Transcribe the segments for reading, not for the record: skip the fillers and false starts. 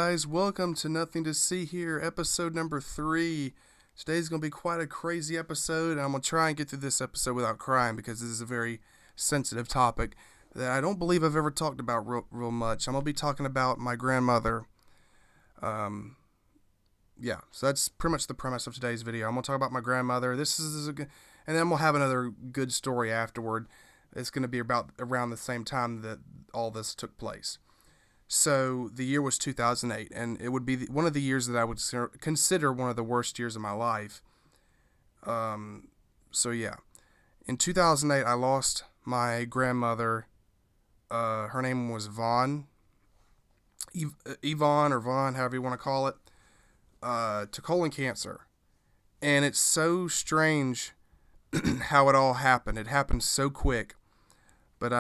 guys? Welcome to Nothing to See Here, episode number 3. Today's going to be quite a crazy episode, and I'm going to try and get through this episode without crying because this is a very sensitive topic that I don't believe I've ever talked about real much. I'm going to be talking about my grandmother. So that's pretty much the premise of today's video. I'm going to talk about my grandmother. And then we'll have another good story afterward. It's going to be about around the same time that all this took place. So the year was 2008, and it would be one of the years that I would consider one of the worst years of my life. In 2008, I lost my grandmother. Her name was Vaughn, Yvonne or Vaughn, however you want to call it, to colon cancer. And it's so strange how it all happened. It happened so quick. But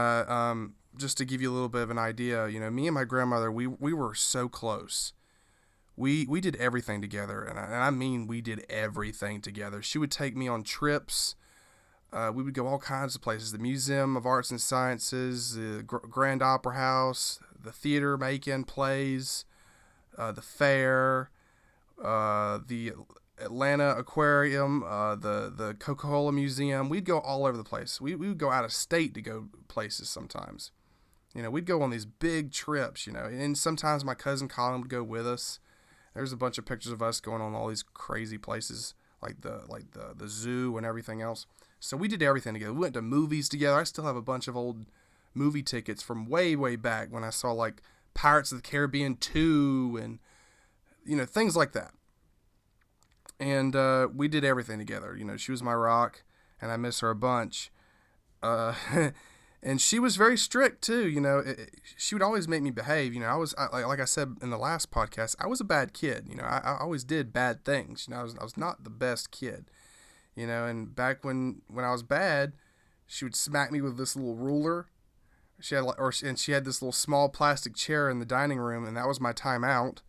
just to give you a little bit of an idea, me and my grandmother, we were so close. We did everything together, and I mean we did everything together. She would take me on trips. We would go all kinds of places: the Museum of Arts and Sciences, the Grand Opera House, the theater, making plays, the fair, the Atlanta Aquarium, the Coca-Cola Museum. We'd go all over the place. We would go out of state to go places sometimes. We'd go on these big trips, and sometimes my cousin Colin would go with us. There's a bunch of pictures of us going on all these crazy places like the zoo and everything else. So we did everything together. We went to movies together. I still have a bunch of old movie tickets from way, way back when I saw like Pirates of the Caribbean 2 and, things like that. And we did everything together. She was my rock, and I miss her a bunch. And she was very strict too. She would always make me behave. Like I said in the last podcast, I was a bad kid. I always did bad things. I was not the best kid. And back when I was bad, she would smack me with this little ruler. She had this little small plastic chair in the dining room, and that was my time out.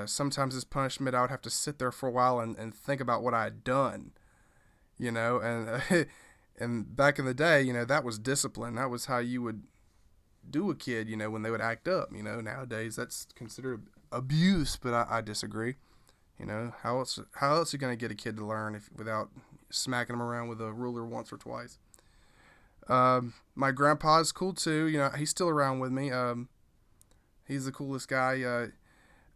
Sometimes as punishment, I would have to sit there for a while and think about what I had done, and and back in the day, that was discipline. That was how you would do a kid, when they would act up. Nowadays that's considered abuse, but I disagree. How else are you going to get a kid to learn without smacking them around with a ruler once or twice? My grandpa's cool too. He's still around with me. He's the coolest guy.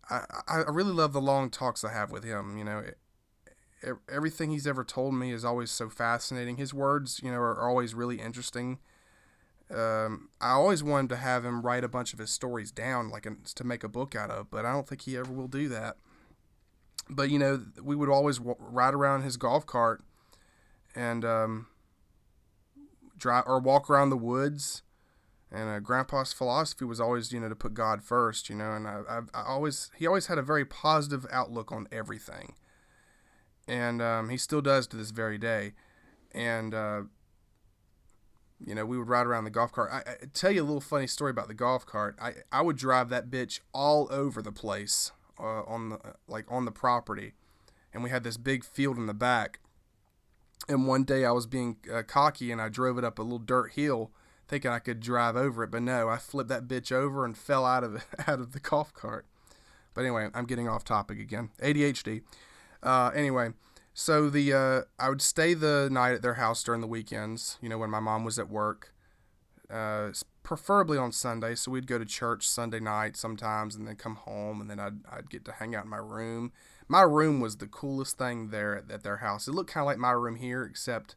I really love the long talks I have with him. Everything he's ever told me is always so fascinating. His words, are always really interesting. I always wanted to have him write a bunch of his stories down, to make a book out of, but I don't think he ever will do that. But, we would always ride around his golf cart and drive or walk around the woods. And Grandpa's philosophy was always, to put God first, and he always had a very positive outlook on everything. And he still does to this very day. And, we would ride around the golf cart. I tell you a little funny story about the golf cart. I would drive that bitch all over the place on the property. And we had this big field in the back. And one day I was being cocky, and I drove it up a little dirt hill, thinking I could drive over it, but no, I flipped that bitch over and fell out of the golf cart. But anyway, I'm getting off topic again. ADHD. Anyway, so I would stay the night at their house during the weekends, when my mom was at work, preferably on Sunday. So we'd go to church Sunday night sometimes, and then come home, and then I'd get to hang out in my room. My room was the coolest thing there at their house. It looked kind of like my room here, except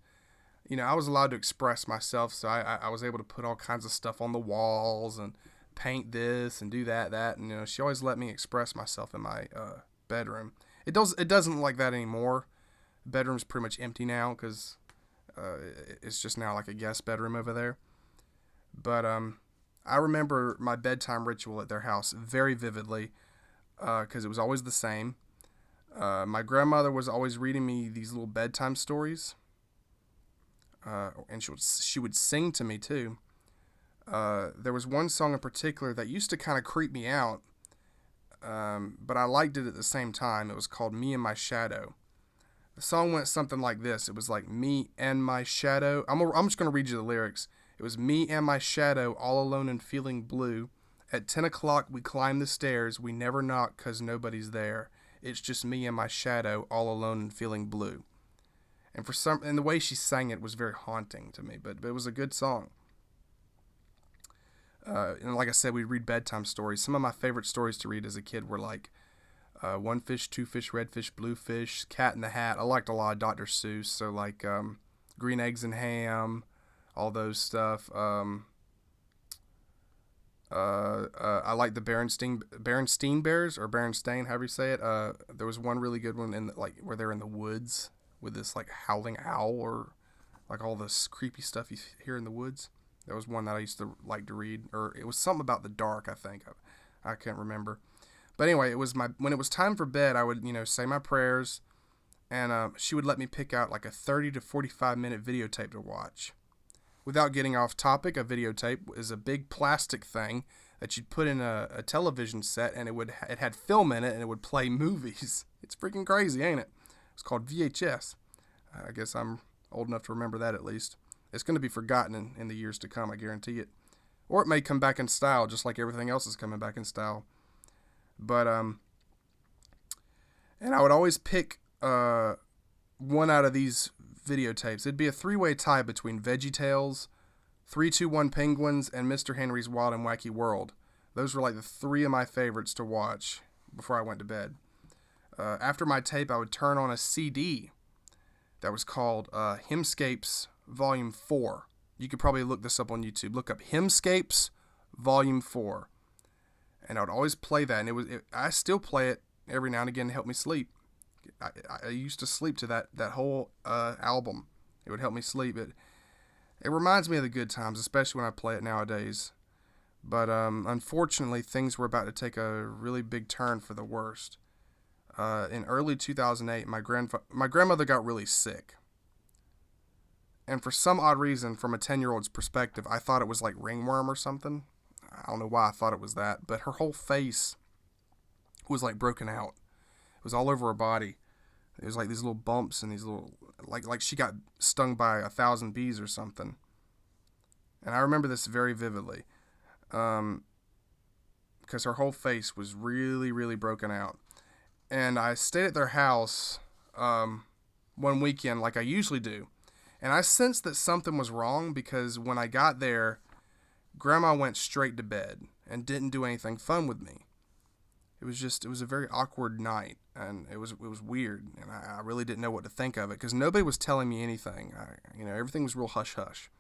I was allowed to express myself, so I was able to put all kinds of stuff on the walls and paint this and do that, and she always let me express myself in my bedroom. It doesn't like that anymore. The bedroom's pretty much empty now because it's just now like a guest bedroom over there. But I remember my bedtime ritual at their house very vividly because it was always the same. My grandmother was always reading me these little bedtime stories. And she would sing to me too. There was one song in particular that used to kind of creep me out, but I liked it at the same time. It was called Me and My Shadow. The song went something like this. It was like, me and my shadow. I'm just going to read you the lyrics. It was, me and my shadow, all alone and feeling blue. At 10 o'clock, we climb the stairs. We never knock 'cause nobody's there. It's just me and my shadow, all alone and feeling blue. And the way she sang it was very haunting to me, but it was a good song. And like I said, we read bedtime stories. Some of my favorite stories to read as a kid were like One Fish, Two Fish, Red Fish, Blue Fish, Cat in the Hat. I liked a lot of Dr. Seuss, so like Green Eggs and Ham, all those stuff. I like the Berenstain Bears, or Berenstain, however you say it. There was one really good one where they're in the woods with this like howling owl, or like all this creepy stuff you hear in the woods. That was one that I used to like to read, or it was something about the dark, I think. I can't remember. But anyway, when it was time for bed, I would, say my prayers, and she would let me pick out like a 30 to 45 minute videotape to watch. Without getting off topic, a videotape is a big plastic thing that you'd put in a television set, and it had film in it, and it would play movies. It's freaking crazy, ain't it? It's called VHS. I guess I'm old enough to remember that at least. It's going to be forgotten in the years to come, I guarantee it. Or it may come back in style, just like everything else is coming back in style. But, and I would always pick one out of these videotapes. It'd be a three-way tie between VeggieTales, 3-2-1 Penguins, and Mr. Henry's Wild and Wacky World. Those were like the three of my favorites to watch before I went to bed. After my tape, I would turn on a CD that was called Hymnscapes Volume 4. You could probably look this up on YouTube. Look up Hymnscapes Volume 4. And I would always play that. And I still play it every now and again to help me sleep. I used to sleep to that whole album. It would help me sleep. It reminds me of the good times, especially when I play it nowadays. But unfortunately, things were about to take a really big turn for the worst. In early 2008, my grandmother got really sick. And for some odd reason, from a 10-year-old's perspective, I thought it was like ringworm or something. I don't know why I thought it was that, but her whole face was like broken out. It was all over her body. It was like these little bumps and these little, like she got stung by 1,000 bees or something. And I remember this very vividly, because her whole face was really, really broken out. And I stayed at their house one weekend, like I usually do. And I sensed that something was wrong, because when I got there, Grandma went straight to bed and didn't do anything fun with me. It was a very awkward night, and it was weird, and I really didn't know what to think of it, because nobody was telling me anything. Everything was real hush-hush.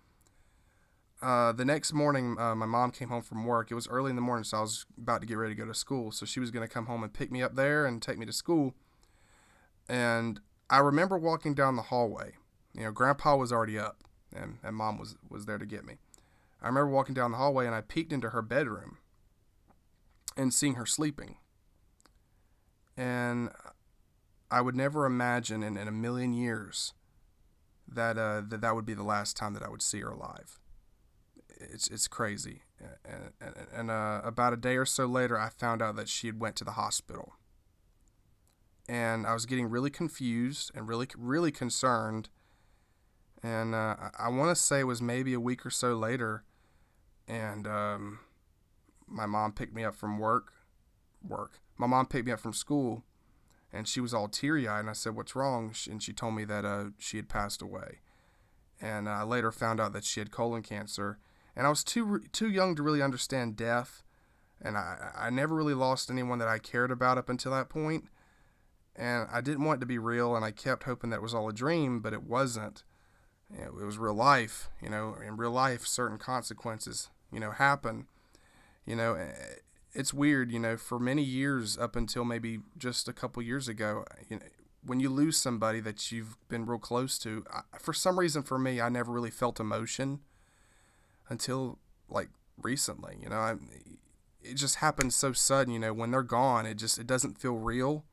The next morning, my mom came home from work. It was early in the morning, so I was about to get ready to go to school. So she was going to come home and pick me up there and take me to school. And I remember walking down the hallway. Grandpa was already up, and Mom was there to get me. I remember walking down the hallway, and I peeked into her bedroom and seeing her sleeping. And I would never imagine in a million years that would be the last time that I would see her alive. It's crazy. And about a day or so later, I found out that she had went to the hospital. And I was getting really confused and really, really concerned. And I want to say it was maybe a week or so later, and my mom picked me up from work. My mom picked me up from school, and she was all teary-eyed, and I said, "What's wrong?" And she told me that she had passed away. And I later found out that she had colon cancer. And I was too young to really understand death, and I never really lost anyone that I cared about up until that point. And I didn't want it to be real, and I kept hoping that it was all a dream, but it wasn't. It was real life. In real life, certain consequences, happen. It's weird, for many years up until maybe just a couple years ago, when you lose somebody that you've been real close to, for some reason for me, I never really felt emotion until like recently. It just happens so sudden. When they're gone, it doesn't feel real.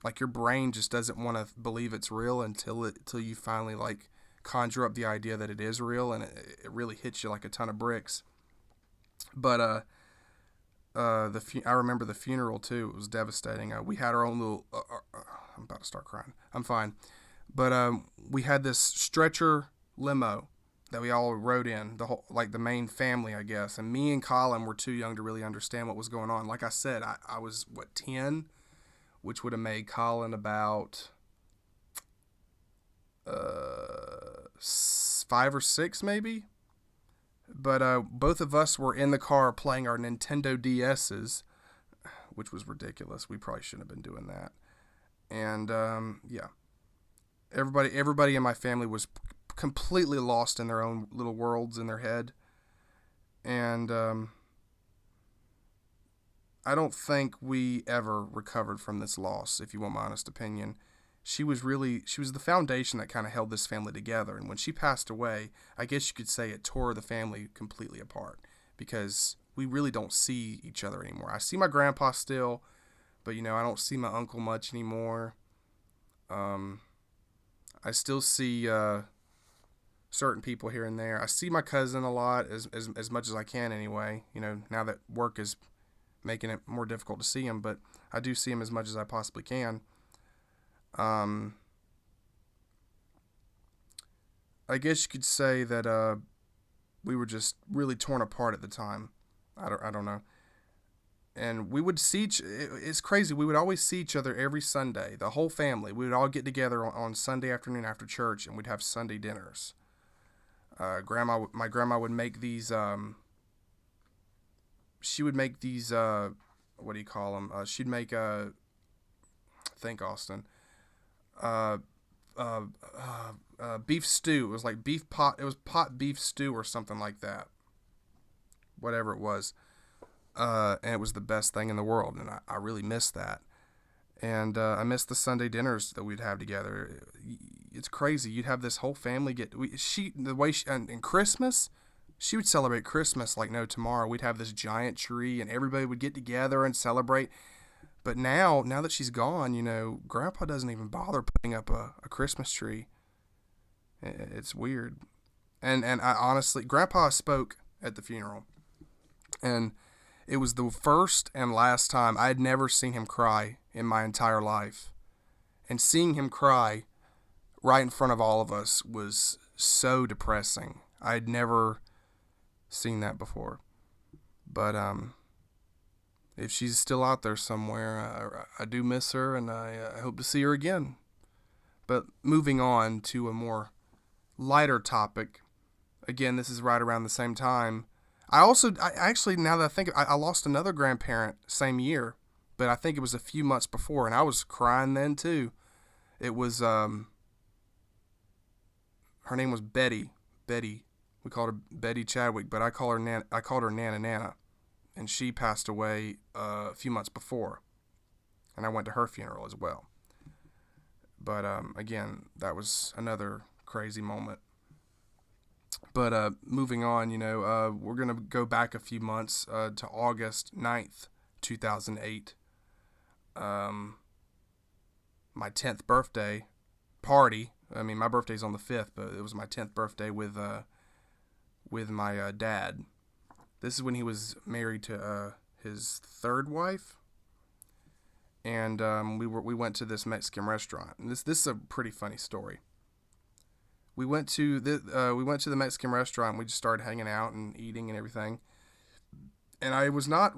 Like your brain just doesn't want to believe it's real until you finally like conjure up the idea that it is real, and it really hits you like a ton of bricks. But I remember the funeral too. It was devastating. We had our own little. I'm about to start crying. I'm fine. But we had this stretcher limo that we all rode in, the whole, like the main family, I guess. And me and Colin were too young to really understand what was going on. Like I said, I was, 10, which would have made Colin about 5 or 6 maybe. But both of us were in the car playing our Nintendo DS's, which was ridiculous. We probably shouldn't have been doing that. And yeah, everybody in my family was completely lost in their own little worlds in their head. And I don't think we ever recovered from this loss, if you want my honest opinion. She was the foundation that kind of held this family together. And when she passed away, I guess you could say it tore the family completely apart, because we really don't see each other anymore. I see my grandpa still, but I don't see my uncle much anymore. I still see certain people here and there. I see my cousin a lot, as much as I can anyway. Now that work is making it more difficult to see him, but I do see him as much as I possibly can. I guess you could say that we were just really torn apart at the time. I don't know. And we would see it's crazy. We would always see each other every Sunday, the whole family. We would all get together on Sunday afternoon after church, and we'd have Sunday dinners. My grandma would make these. She would make these. What do you call them? She'd make think Austin. Beef stew. It was like beef pot. It was pot beef stew or something like that. Whatever it was. And it was the best thing in the world, and I really miss that. And I miss the Sunday dinners that we'd have together. It's crazy. You'd have this whole family and Christmas, she would celebrate Christmas like no tomorrow. We'd have this giant tree, and everybody would get together and celebrate. But now that she's gone, Grandpa doesn't even bother putting up a Christmas tree. It's weird. And I honestly, Grandpa spoke at the funeral, and it was the first and last time. I had never seen him cry in my entire life. And seeing him cry right in front of all of us was so depressing. I had never seen that before. But if she's still out there somewhere, I do miss her, and I hope to see her again. But moving on to a more lighter topic. Again, this is right around the same time. I actually, now that I think, I lost another grandparent same year, but I think it was a few months before, and I was crying then too. It was, her name was Betty. We called her Betty Chadwick, but I called her Nana, and she passed away a few months before, and I went to her funeral as well. But again, that was another crazy moment. But moving on, we're going to go back a few months to August 9th, 2008. My 10th birthday party. I mean, my birthday's on the 5th, but it was my 10th birthday with my dad. This is when he was married to his third wife. And we went to this Mexican restaurant. And this is a pretty funny story. We went to the Mexican restaurant. And we just started hanging out and eating and everything. And I was not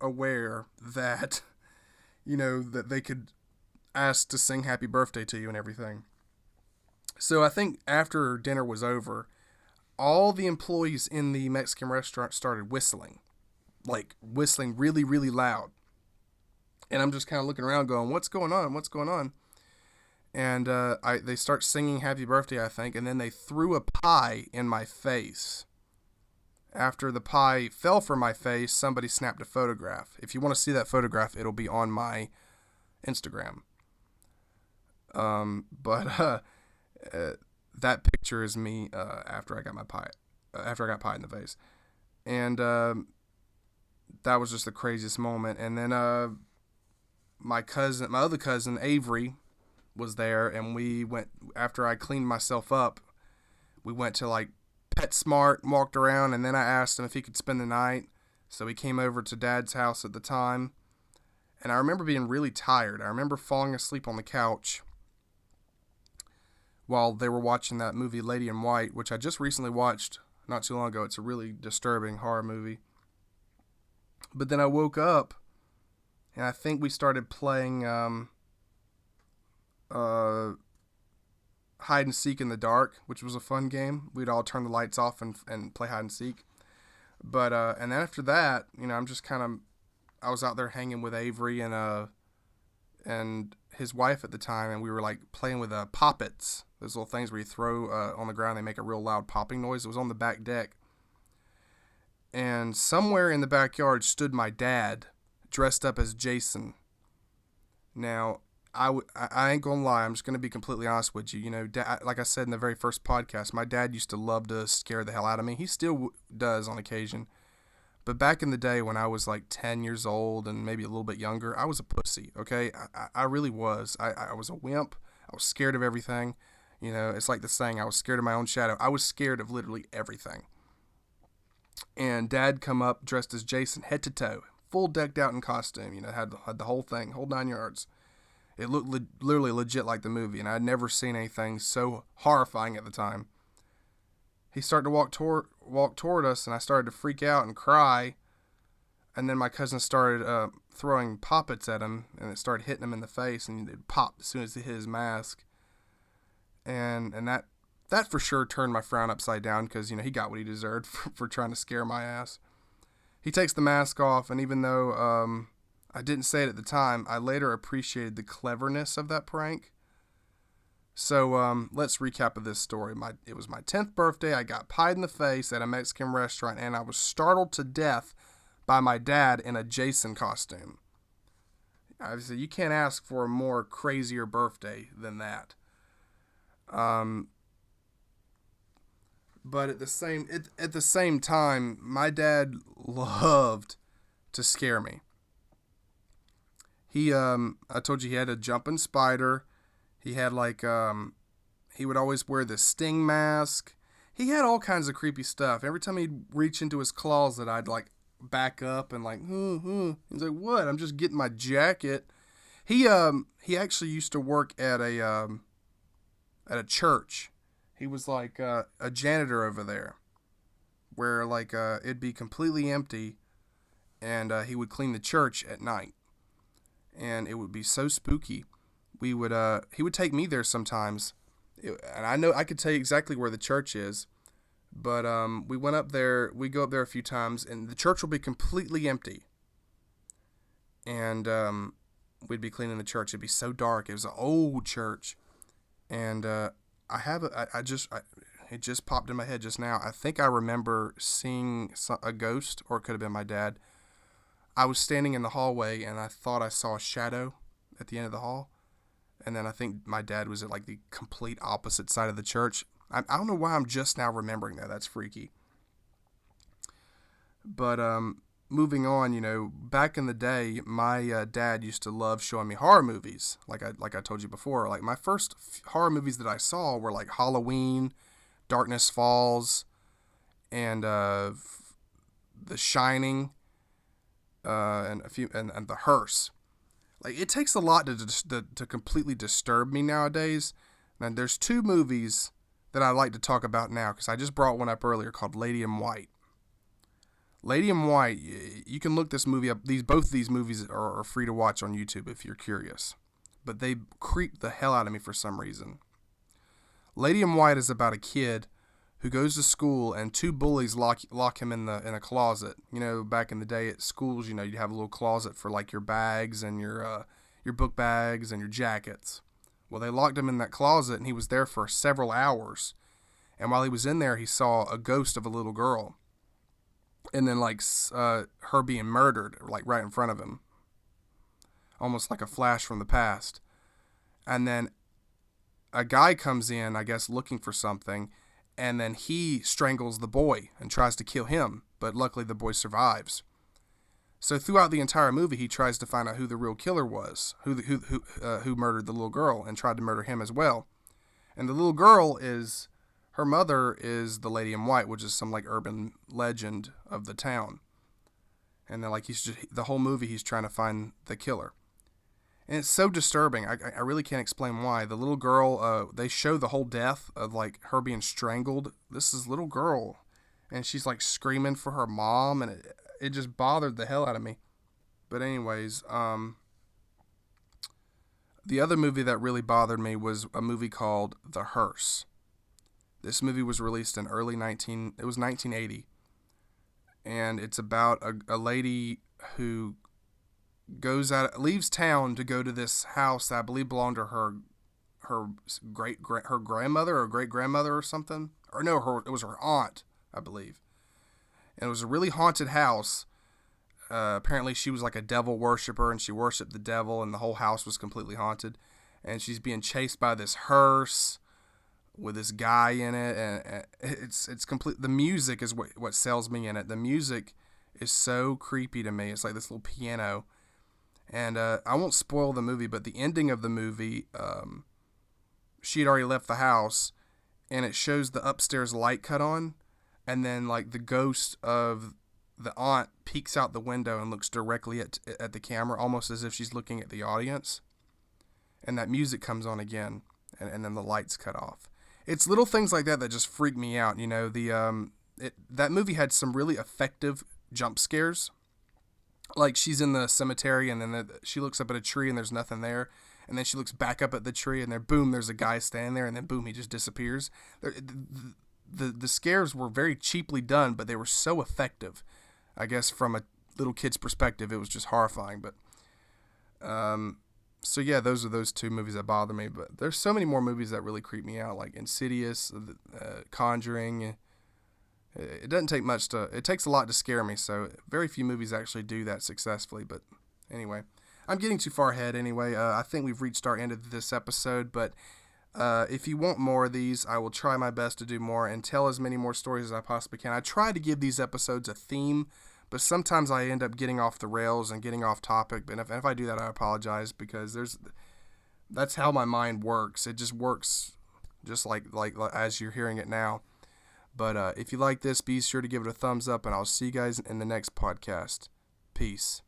aware that, that they could ask to sing happy birthday to you and everything. So I think after dinner was over, all the employees in the Mexican restaurant started whistling really, really loud. And I'm just kind of looking around going, what's going on? And they start singing happy birthday, I think, and then they threw a pie in my face. After the pie fell from my face, somebody snapped a photograph. If you want to see that photograph, it'll be on my Instagram. But that picture is me after I got pie in the face. And that was just the craziest moment. And then my other cousin, Avery, was there, and we went, after I cleaned myself up, we went to like PetSmart, walked around, and then I asked him if he could spend the night. So he came over to Dad's house at the time, and I remember being really tired. I remember falling asleep on the couch while they were watching that movie Lady in White, which I just recently watched not too long ago. It's a really disturbing horror movie. But then I woke up, and I think we started playing uh, hide and seek in the dark, which was a fun game. We'd all turn the lights off and play hide and seek. But and then after that, I'm just kind of, I was out there hanging with Avery and his wife at the time, and we were like playing with poppets, those little things where you throw on the ground, they make a real loud popping noise. It was on the back deck, and somewhere in the backyard stood my dad, dressed up as Jason. Now, I ain't gonna lie, I'm just gonna be completely honest with you. Like I said in the very first podcast, my dad used to love to scare the hell out of me. He still does on occasion. But back in the day when I was like 10 years old and maybe a little bit younger, I was a pussy, okay? I really was. I was a wimp. I was scared of everything. It's like the saying, I was scared of my own shadow. I was scared of literally everything. And Dad come up dressed as Jason, head to toe, full decked out in costume, had the whole thing, whole 9 yards. It looked literally legit like the movie, and I'd never seen anything so horrifying at the time. He started to walk toward us, and I started to freak out and cry. And then my cousin started throwing poppets at him, and it started hitting him in the face, and it popped as soon as he hit his mask. And that for sure turned my frown upside down, because he got what he deserved for trying to scare my ass. He takes the mask off, and even though I didn't say it at the time, I later appreciated the cleverness of that prank. So let's recap of this story. It was my 10th birthday. I got pied in the face at a Mexican restaurant, and I was startled to death by my dad in a Jason costume. Obviously, you can't ask for a more crazier birthday than that. But at the same time, my dad loved to scare me. I told you he had a jumping spider. He had he would always wear the sting mask. He had all kinds of creepy stuff. Every time he'd reach into his closet, I'd back up and He's like, what? I'm just getting my jacket. He actually used to work at a church. He was a janitor over there, where it'd be completely empty, and he would clean the church at night, and it would be so spooky. He would take me there sometimes, and I could tell you exactly where the church is, but we go up there a few times, and the church will be completely empty, and we'd be cleaning the church. It'd be so dark. It was an old church, and it just popped in my head just now. I think I remember seeing a ghost, or it could have been my dad. I was standing in the hallway, and I thought I saw a shadow at the end of the hall. And then I think my dad was at the complete opposite side of the church. I don't know why I'm just now remembering that. That's freaky. But moving on, back in the day, my dad used to love showing me horror movies. Like I told you before, my first horror movies that I saw were Halloween, Darkness Falls, and The Shining, and a few and The Hearse. It takes a lot to completely disturb me nowadays. And there's two movies that I'd like to talk about now, because I just brought one up earlier called Lady in White. Lady in White, you can look this movie up. Both of these movies are free to watch on YouTube if you're curious. But they creep the hell out of me for some reason. Lady in White is about a kid who goes to school, and two bullies lock him in a closet. Back in the day at schools, you'd have a little closet for your bags and your book bags and your jackets. Well, they locked him in that closet, and he was there for several hours. And while he was in there, he saw a ghost of a little girl. And then her being murdered right in front of him. Almost like a flash from the past. And then a guy comes in, I guess, looking for something. And then he strangles the boy and tries to kill him, but luckily the boy survives. So throughout the entire movie, he tries to find out who the real killer was, who murdered the little girl, and tried to murder him as well. And the little girl her mother is the Lady in White, which is some urban legend of the town. And then the whole movie, he's trying to find the killer. And it's so disturbing. I really can't explain why. The little girl, they show the whole death of like her being strangled. This is little girl, and she's like screaming for her mom, and it just bothered the hell out of me. But anyways, the other movie that really bothered me was a movie called The Hearse. This movie was released in it was 1980, and it's about a lady who leaves town to go to this house that I believe belonged to her her grandmother or great grandmother or something, or no, it was her aunt, I believe, and it was a really haunted house. Apparently she was like a devil worshiper, and she worshipped the devil, and the whole house was completely haunted, and she's being chased by this hearse with this guy in it, and it's complete. The music is what sells me in it. The music is so creepy to me. It's like this little piano. And I won't spoil the movie, but the ending of the movie, she had already left the house, and it shows the upstairs light cut on, and then like the ghost of the aunt peeks out the window and looks directly at the camera, almost as if she's looking at the audience. And that music comes on again, and then the lights cut off. It's little things like that that just freak me out. You know, that movie had some really effective jump scares. Like she's in the cemetery, and then she looks up at a tree and there's nothing there, and then she looks back up at the tree and there, boom, there's a guy standing there, and then boom, he just disappears. The scares were very cheaply done, but they were so effective. I guess from a little kid's perspective, it was just horrifying. But so yeah, those are those two movies that bother me. But there's so many more movies that really creep me out, like Insidious, Conjuring. It doesn't take much it takes a lot to scare me, so very few movies actually do that successfully. But anyway, I'm getting too far ahead anyway. I think we've reached our end of this episode, but if you want more of these, I will try my best to do more and tell as many more stories as I possibly can. I try to give these episodes a theme, but sometimes I end up getting off the rails and getting off topic. And if I do that, I apologize, because that's how my mind works. It just works just like as you're hearing it now. But if you like this, be sure to give it a thumbs up, and I'll see you guys in the next podcast. Peace.